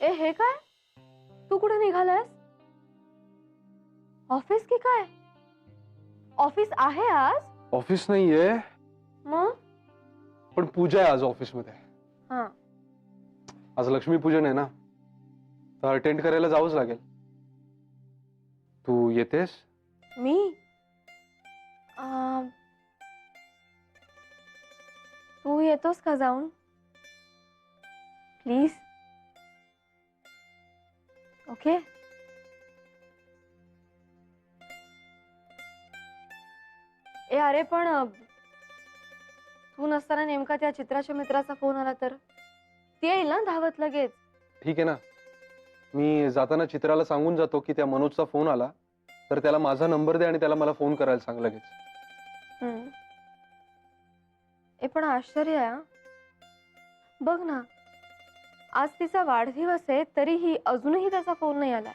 ए हे काय? तू कुठे निघालास? ऑफिस की काय? ऑफिस आहे आज? ऑफिस नाहीये, मग? पण पूजा आहे आज ऑफिस मध्ये. हां. आज लक्ष्मीपूजन आहे ना, तर अटेंड करायला जावंच लागेल. तू येतेस? मी? तू येतोस का जाऊन? प्लीज. ओके. ए अरे पण तू नसताना नेमका त्या चित्राच्या मित्राचा फोन आला तर ती येईल ना धावत लगेच? ठीक आहे ना, मी जाताना चित्राला सांगून जातो की त्या मनोजचा फोन आला, तर त्याला माझा नंबर दे आणि त्याला मला फोन करायला सांग लगेच. ए पण आश्चर्य आहे. बघ ना, आज तिचा वाढदिवस आहे तरीही अजूनही त्याचा फोन नाही आलाय.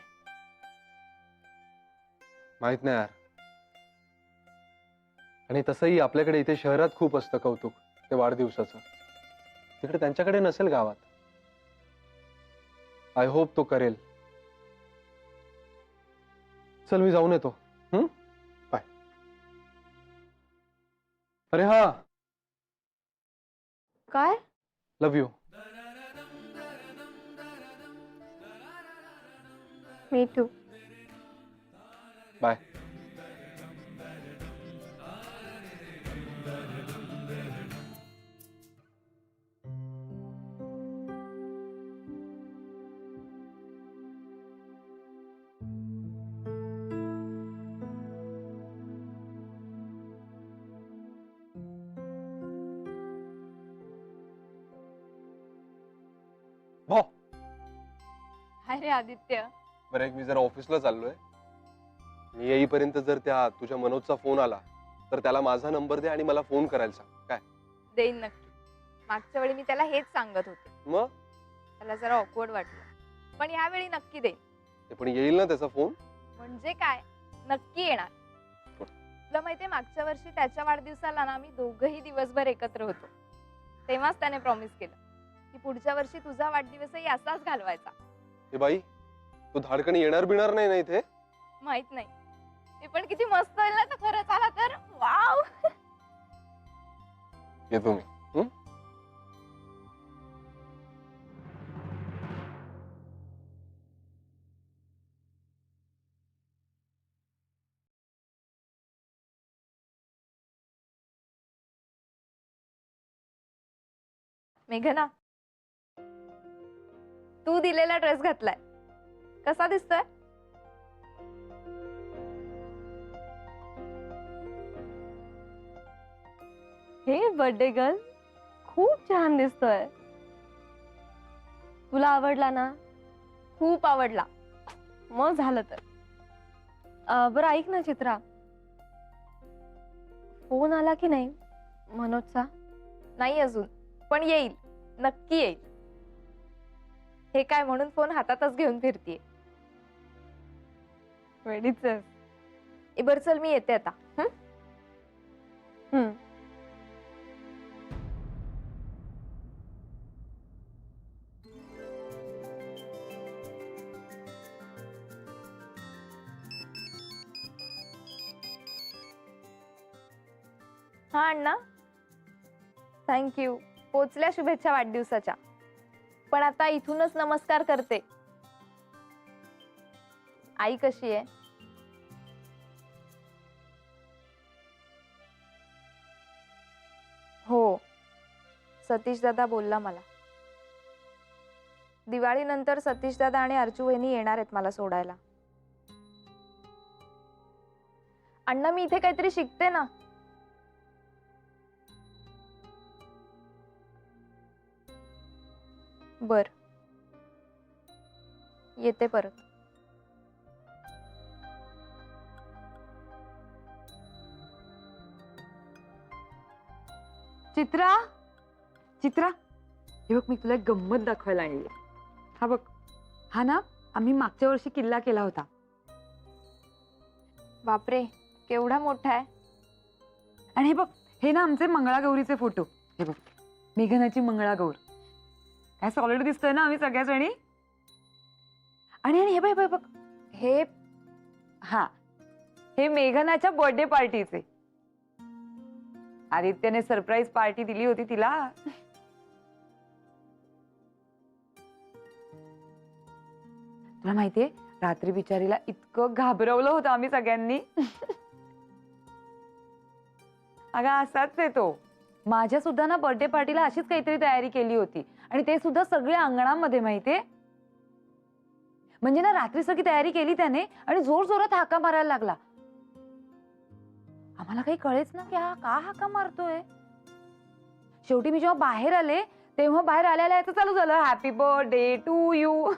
माहित नाही यार. आणि तसंही आपल्याकडे इथे शहरात खूप असतं कौतुक ते वाढदिवसाचं. तिकडे त्यांच्याकडे नसेल गावात. आय होप तो करेल. चल मी जाऊन येतो. बाय. अरे हा, काय? Love you. Me too. Bye. भाऊ, अरे आदित्य, बरं एक मी जरा ऑफिसला चाललोय. मी येईपर्यंत जर त्या तुझ्या मनोजचा फोन आला तर त्याला माझा नंबर दे आणि मला फोन करायला सांग. काय? देईन नक्की. मागच्या वेळी मी त्याला हेच सांगत होते. मग त्याला जरा ऑकवर्ड वाटलं, पण यावेळी नक्की देईन. ते पण येईल ना त्याचा फोन? म्हणजे काय, नक्की येणार. तुला माहितीये मागच्या वर्षी त्याच्या वाढदिवसाला ना आम्ही दोघंही दिवसभर एकत्र होतो. तेव्हाच त्याने प्रॉमिस केलं की पुढच्या वर्षी तुझा वाढदिवसही असाच घालवायचा. हे बाई, तू धाडकन येणार बिणार नाही ना इथे? माहित नाही, ते पण किती मस्त होईल ना तर खरंच आला तर. वाव. येतो मी. मेघना, तू दिलेला ड्रेस घातलाय, कसा दिसतोय? हे बर्थडे गर्ल, खूप छान दिसतोय. तुला आवडला ना? खूप आवडला. मग झालं तर. बरं ऐक ना चित्रा, फोन आला की नाही मनोजचा? नाही अजून, पण येईल, नक्की येईल. हे काय म्हणून फोन हातातच घेऊन फिरतीये. वेडीच आहेस. बर चल, मी येते आता. हा अण्णा, थँक्यू. पोचल्या शुभेच्छा वाढदिवसाच्या. पण आता इथूनच नमस्कार करते. आई कशी आहे? हो, सतीश दादा बोलला मला. दिवाळीनंतर सतीश दादा आणि अर्जू वहिनी येणार आहेत मला सोडायला. अण्णा, मी इथे काहीतरी शिकते ना. बर, येते परत. चित्रा, चित्रा, हे बघ मी तुला एक गंमत दाखवायला आणली. हा बघ, हा ना आम्ही मागच्या वर्षी किल्ला केला होता. बापरे, केवढा मोठा आहे. आणि हे बघ, हे ना आमचे मंगळागौरीचे फोटो. हे बघ, मेघनाची मंगळागौर. काय सॉलिड दिसतोय ना आम्ही सगळ्या जणी. आणि आणि हे बघ बघ हे हा हे मेघनाच्या बर्थडे पार्टीचे. आदित्यने सरप्राईज पार्टी दिली होती तिला. तुला माहितीये रात्री बिचारीला इतकं घाबरवलं होतं आम्ही सगळ्यांनी. अगं असाच आहे तो. माझ्या सुद्धा ना बर्थडे पार्टीला अशीच काहीतरी तयारी केली होती आणि ते सुद्धा सगळ्या अंगणामध्ये माहितीये. म्हणजे ना रात्री सगळी तयारी केली त्याने आणि जोर जोरात हाका मारायला लागला. आम्हाला काही कळेच ना की हा का हाका मारतोय. शेवटी मी जेव्हा बाहेर आले तेव्हा बाहेर आल्याला याचं चालू झालं हॅपी बर्थडे टू यू.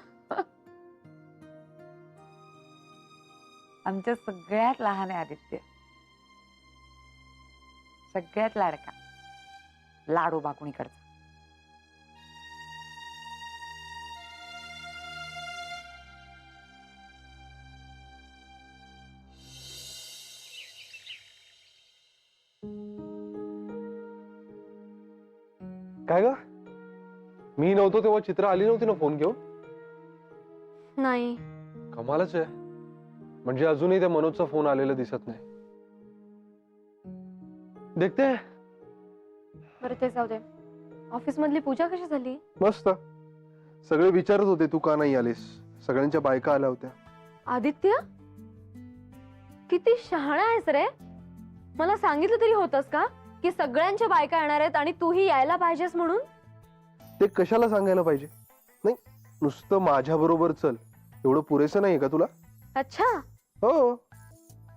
आमच्या सगळ्यात लहान आहे आदित्य, सगळ्यात लाडका, लाडोबा कुणीकडचा. काय ग, मी नव्हतो तेव्हा चित्र आली नव्हती ना फोन घेऊन? नाही. कमालच आहे. म्हणजे अजूनही त्या मनोजचा फोन आलेला दिसत नाही. देखते. बरं ते जाऊ दे. ऑफिस मधली पूजा कशी झाली? मस्त. सगळे विचारत होते तू का नाही आलीस. सगळ्यांच्या बायका आल्या होत्या. आदित्य किती शहाणा आहेस रे. मला सांगितलं तरी होतंस का की सगळ्यांच्या बायका येणार आहेत आणि तूही यायला पाहिजेस म्हणून? ते कशाला सांगायला पाहिजे? नाही, नुसतं माझ्या बरोबर चल एवढं पुरेसं नाही का तुला? अच्छा. हो,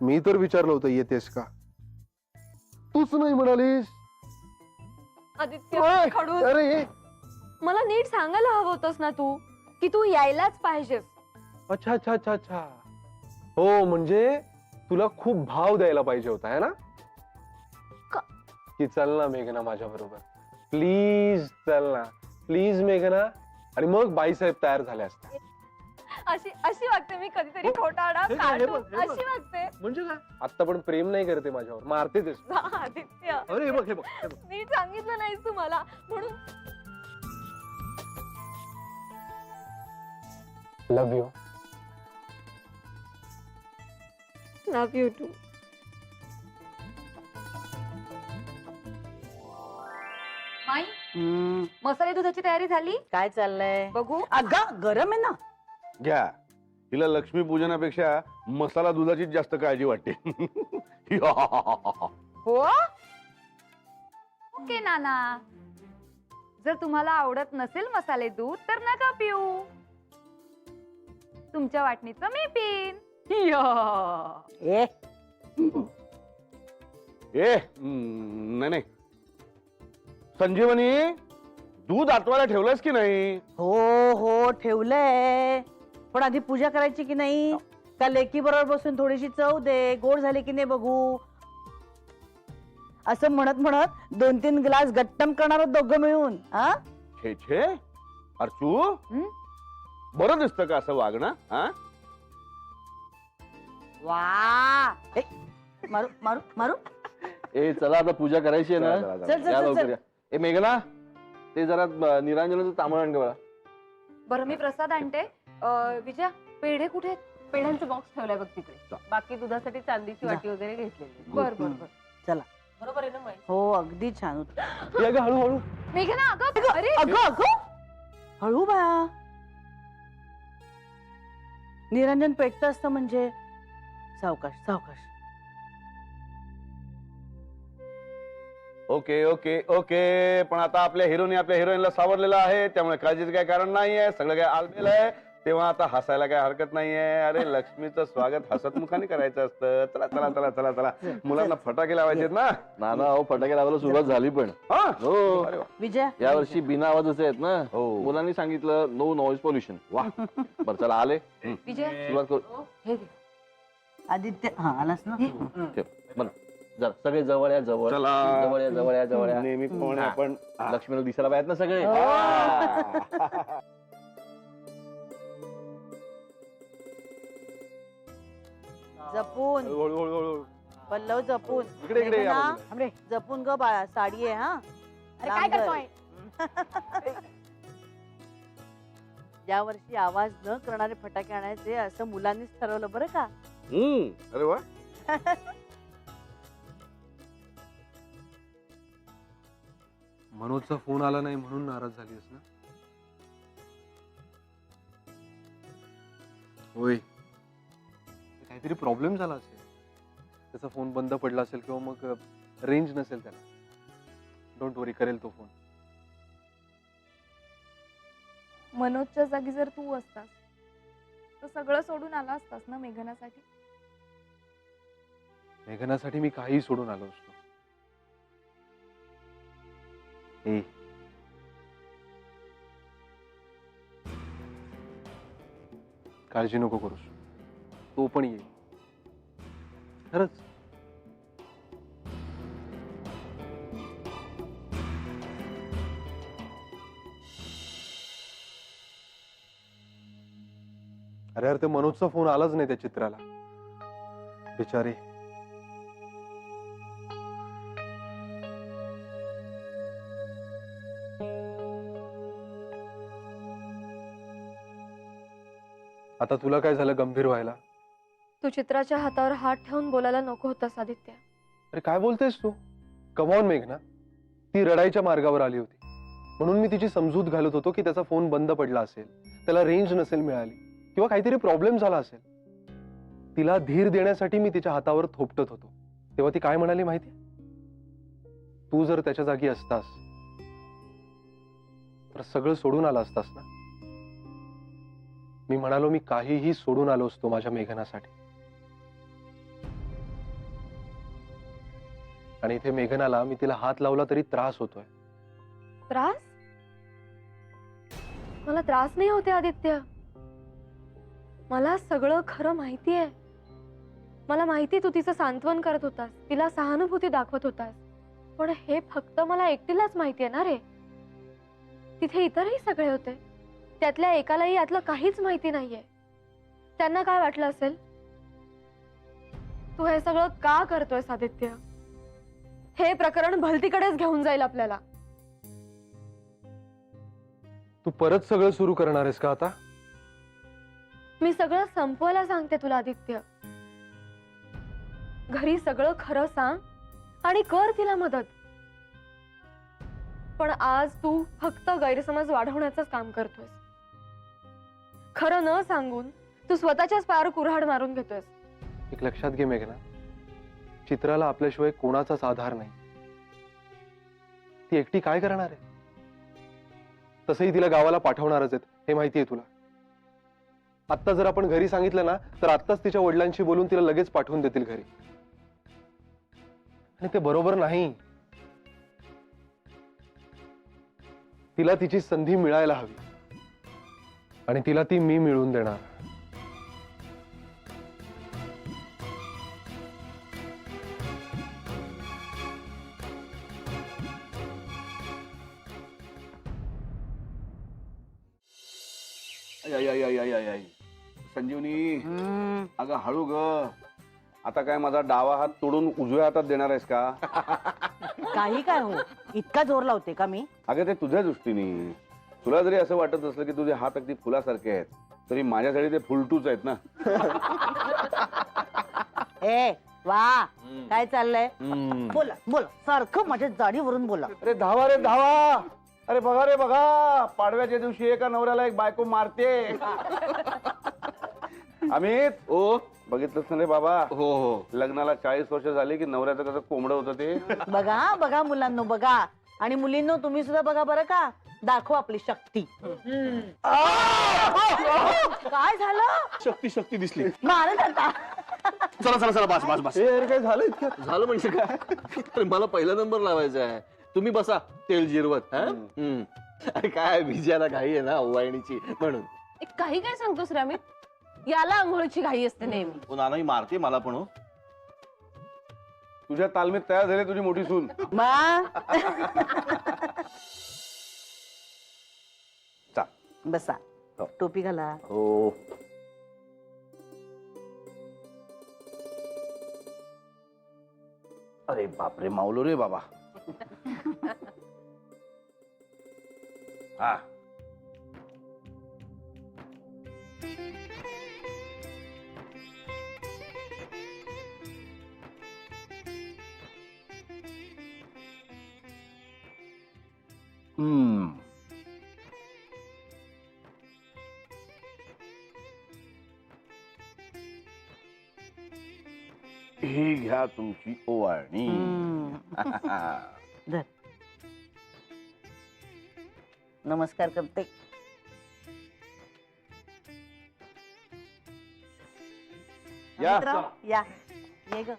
मी तर विचारलं होतं येतेस का, तूच नाही म्हणालीस. आदित्य ओय, खडूस. अरे मला नीट सांगायला हवं होतंस ना तू की तू यायलाच पाहिजेस. अच्छा अच्छा अच्छा अच्छा. हो, म्हणजे तुला खूप भाव द्यायला पाहिजे होता है ना की चल ना मेघना माझ्या बरोबर, प्लीज चल ना प्लीज मेघना. आणि मग बाईसाहेब तयार झाले असते. अशी अशी वागते मी कधीतरी खोटारडा हे काय, हे बघ, कार्टून हे बघ. अशी वागते. म्हणजे काय, आता पण प्रेम नाही करते माझ्यावर, मारते तेच. आदित्य अरे हे बघ हे बघ हे बघ. नीट सांगितलं नाहीस तू मला म्हणून. Love you. Love you too. माई हम्म, मसाले दुधाची तयारी झाली? काय चाललंय? बघू. अगं गरम आहे ना. घ्या. तिला लक्ष्मी पूजनापेक्षा मसाला दुधाची जास्त काळजी वाटते. हो ओके नाना, जर तुम्हाला आवडत नसेल मसाले दूध तर नका पिऊ. तुमच्या वाटणीचं मी पिन. ए नाही नाही. संजीवनी, दूध आटवायला ठेवलंस की नाही? हो हो ठेवलंय, पण आधी पूजा करायची की नाही? का लेकी बरोबर बसून थोडीशी चव दे, गोड झाली की नाही बघू. असं म्हणत म्हणत 2-3 ग्लास गट्टम करणार दोघं मिळून. हा छे छे. अर्चू, हं? बरं दिसतं का असं वागणं? हा, वा. ए, मारू मारू मारू. ए चला आता पूजा करायची आहे चला, ना. चला, चल चला. चल या चल लवकर चल. या. ए मेघना, ते जरा निरांजनाचं तांबळ आण ग मला. बरं मी प्रसाद आणते. विजया पेढे कुठे आहेत? पेढ्यांचा बॉक्स ठेवलाय बघ तिकडे. बाकी दुधासाठी चांदीची वाटी वगैरे घेतलेली. बर बर बर. चला. बरोबर आहे ना माई? हो अगदी छान होत. या ग हळूहळू. मेघना अगं अरे अगं अगं हळू बा. निरंजन पेटत असतं म्हणजे सावकाश सावकाश. Okay okay okay. पण आता आपल्या हिरोनी आपल्या हिरोईनला सावरलेलं आहे, त्यामुळे काळजीचं काय कारण नाहीये. सगळं काय आलबेल आहे, तेव्हा आता हसायला काय हरकत नाहीये. अरे लक्ष्मीचं स्वागत हसतमुखाने करायचं असतं. चला चला चला चला चला. मुलांना फटाके लावायचे ना. नाना अहो फटाके लावायला सुरुवात झाली पण. हा? हो, अरे वा. विजय या वर्षी बिना आवाजाचे आहेत ना. हो. मुलांनी सांगितलं नो नॉइज पोल्युशन. वा बरं चला आले, विजय सुरुवात करू. हे घे. आदित्य हा आलास ना. ठेव. बरं जरा सगळे जवळ या, जवळ चला. जवळ या, जवळ या, जवळ या. नेहमी कोण हा. आपण लक्ष्मीला दिसायला पाहिजेत ना सगळे. हो. हा. जपून हळू हळू हळू. पल्लव जपून. इकडे इकडे या मेघना, बाजूला. जपून ग बाळा, साडी आहे हा. अरे काय लांब करतोय? या वर्षी आवाज न करणारे फटाके आणायचे असं मुलांनीच ठरवलं बरं का. अरे वा. मनोजचा फोन आला नाही म्हणून नाराज झालीस ना? होय, काहीतरी प्रॉब्लेम झाला असेल. त्याचा फोन बंद पडला असेल किंवा मग रेंज नसेल त्याला. डोंट वरी, करेल तो फोन. मनोजच्या जागी जर तू असतास तर सगळं सोडून आला असतास ना मेघनासाठी. मेघनासाठी मी काही सोडून आलो असतो. ए, काळजी नको करूस, तो पण येईल. खरंच. अरे यार, ते मनोजचा फोन आलाच नाही त्या चित्राला. बिचारी. आता तुला काय झालं गंभीर व्हायला? तू चित्राच्या हातावर हात ठेवून बोलायला नको होतास आदित्य. अरे काय बोलतेस तू? कमॉन मेघना, ती रडायच्या मार्गावर आली होती म्हणून मी तिची समजूत घालत होतो की त्याचा फोन बंद पडला असेल, त्याला रेंज नसेल मिळाली किंवा काहीतरी प्रॉब्लेम झाला असेल. तिला धीर देण्यासाठी मी तिच्या हातावर थोपटत होतो. तेव्हा ती काय म्हणाली माहिती? तू जर त्याच्या जागी असतास तर सगळं सोडून आला असतास ना. मी म्हणालो, मी काहीही सोडून आलो असतो माझ्या मेघनासाठी. आणि इथे मेघनाला मी तिला हात लावला तरी त्रास होतोय. त्रास? मला त्रास नाही होते आदित्य. मला सगळं खरं माहितीये. मला माहिती तू तिचं सांत्वन करत होतास, तिला सहानुभूती दाखवत होतास. पण हे फक्त मला एकटीलाच माहितीये ना रे. तिथे इतरही सगळे होते. त्यातल्या एकालाही यातलं काहीच माहिती नाहीये. त्यांना काय वाटलं असेल? तू हे सगळं का करतोयस आदित्य? हे प्रकरण भलतीकडेच घेऊन जाईल आपल्याला. तू परत सगळं सुरू करणार आहेस का आता? मी सगळं संपवायला सांगते तुला आदित्य. घरी सगळं खरं सांग आणि कर तिला मदत. पण आज तू फक्त गैरसमज वाढवण्याचं काम करतोयस. खरं न सांगून तू स्वतःच्याच पायावर कुऱ्हाड मारून घेतोयस. एक लक्षात घे मेघना, चित्राला आपल्याशिवाय कोणाचाच आधार नाही. ती एकटी काय करणार आहे? तसंही तिला गावाला पाठवणारच आहेत, हे माहितीये तुला. आत्ता जर आपण घरी सांगितलं ना तर आत्ताच तिच्या वडिलांशी बोलून तिला लगेच पाठवून देतील घरी. आणि ते बरोबर नाही. तिला तिची संधी मिळायला हवी आणि तिला ती मी मिळवून देणार. संजीवनी, अगं हळू ग. आता काय माझा डावा हात तोडून उजव्या हातात देणार आहेस का? काही काय हो, इतका जोर लावते का मी? अगं ते तुझ्या दृष्टीने. तुला जरी असं वाटत असलं की तुझे हात अगदी फुलासारखे आहेत, तरी माझ्यासाठी ते फुलटूच आहेत ना. ए वा, काय चाललंय? बोला बोला, सारखं माझ्या जाडीवरून बोला. अरे धावा रे धावा. अरे बघा रे बघा, पाडव्याच्या दिवशी एका नवऱ्याला एक बायको मारते. अमित, ओ बघितलंस ना रे बाबा? हो हो. लग्नाला 40 वर्ष झाली की नवऱ्याचं कसं कोंबडं होतं ते. बघा बघा मुलांनो, बघा. आणि मुलींनो, तुम्ही सुद्धा बघा बरं का. दाखव आपली शक्ती. काय झालं? शक्ती शक्ती दिसली. मारत आता. चला चला चला, बस बस बस. अरे काय झालं इतक्यात? झालं म्हणजे काय? अरे मला पहिला नंबर लावायचा आहे. तुम्ही बसा तेल जिरवत. अरे काय विजयाला घाई आहे ना वाहिनीची म्हणून. काही काय सांगतोस रे अमित? याला आंघोळीची घाई असते नेहमी. नानाही मारते मला पण. हो तुझ्या तालमीत तयार झाली तुझी मोठी सून. बसा, टोपी घाला. हो. अरे बापरे, मावलो रे बाबा. हा ही घ्या तुमची ओवाळणी. धर. नमस्कार करते. या. मित्र, या ये ग.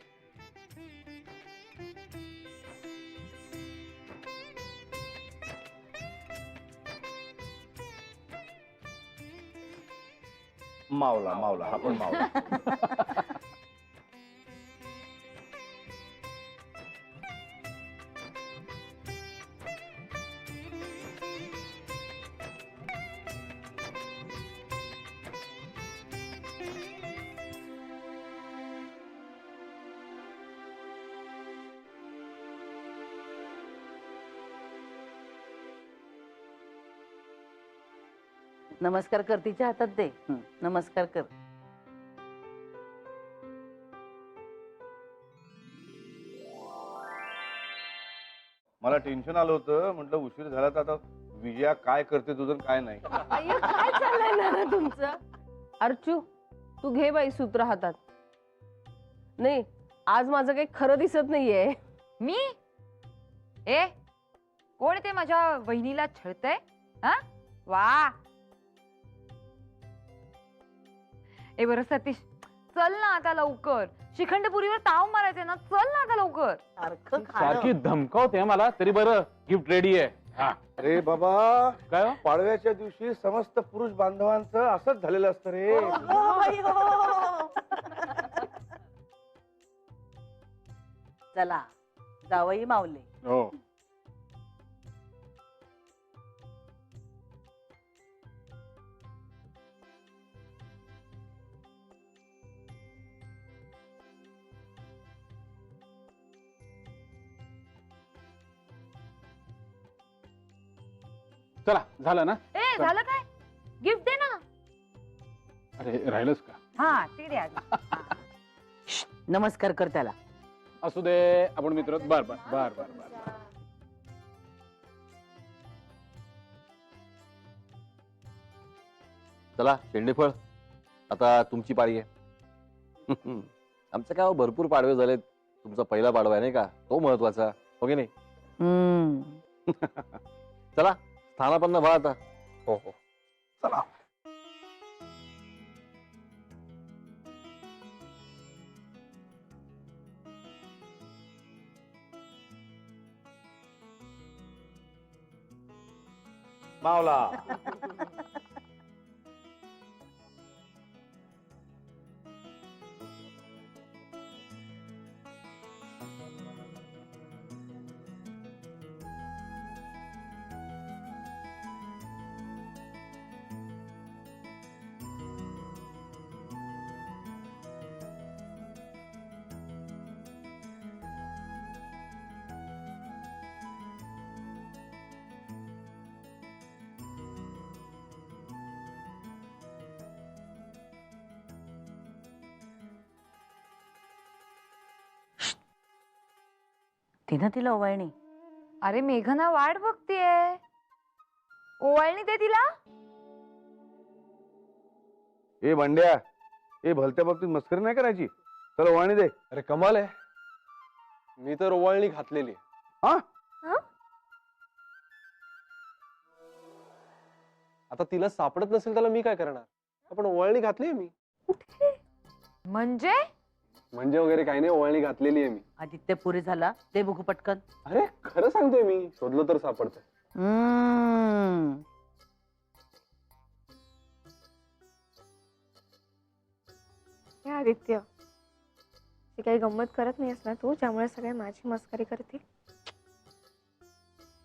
मावला मावला हा पण मावला. नमस्कार कर, तिच्या हातात दे. नमस्कार कर. मला टेन्शन आलं होतं, म्हटलं उशीर झाला तर आता विजया काय करते तुझं काय नाही. अय्यो, काय चाललंय नाना तुमचं? अर्चू, तू घे बाई सूत्र हातात. नाही, आज माझं काही खरं दिसत नाहीये. मी ए कोण ते माझ्या वहिनीला छळतय? हा वा. ए बरं सतीश, चल ना आता लवकर. शिखंडपुरीवर ताव मारायचे ना, चल ना आता लवकर. सारखं सारखी खाणं. धमकावते मला तरी बरं गिफ्ट रेडी आहे. हा. अरे बाबा, काय हो? पाडव्याच्या दिवशी समस्त पुरुष बांधवांचं असंच झालेलं असतं रे. हो, बाई, हो. चला जावई मावले. हो. चला झालं ना. ए झालं काय? गिफ्ट दे ना. अरे राहिलंच का? हा ते द्या. नमस्कार कर त्याला. असू दे, आपण मित्र. बर बर बर बर बर. चला शेंडेफळ, आता तुमची पाळी आहे. आमचं काय हो, भरपूर पाडवे झालेत. तुमचा पहिला पाडवा आहे नाही का, तो महत्वाचा हो की नाही. चला स्थानापन्न व्हा आता. हो हो. मावला. तिनं तिला ओवाळणी. अरे मेघना वाट बघतीये. ओवाळणी दे तिला. ए भांड्या, ए भलत्या बाबतीत मस्करी नाही करायची. चल ओवाळणी दे. अरे कमाल आहे, मी तर ओवाळणी घातलेली आहे. हा? आता तिला सापडत नसेल त्याला मी काय करणार. आपण ओवाळणी घातली आहे मी. म्हणजे म्हणजे वगैरे काही नाही, ओवाळणी घातलेली आहे मी. आदित्य पुरे झाला, ते बघू पटकन. अरे खरं सांगतोय मी, शोधलं तर सापडतंय. हे आदित्य, ती काही गंमत करत नाहीस ना तू, ज्यामुळे सगळे माझी मस्करी करतील.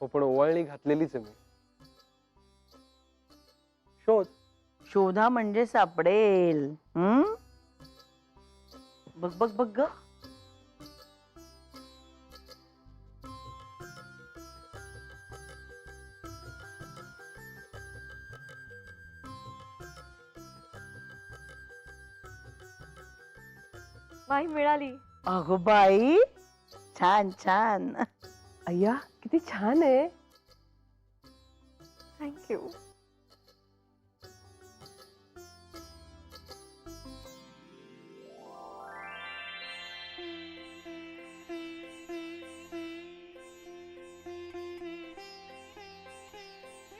हो पण ओवाळणी घातलेलीच आहे मी. शोध. शोधा म्हणजे सापडेल. बघ बघ बघ ग. बाई मिळाली. अगो बाई, छान छान. अय्या, किती छान आहे. थँक्यू.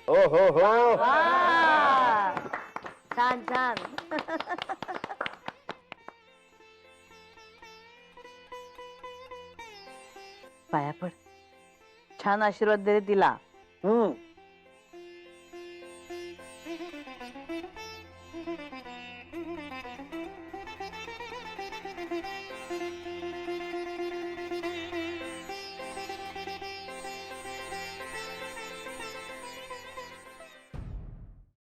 हो हो हो वा. छान छान. पाया पड. छान आशीर्वाद दे रे तिला. हम्म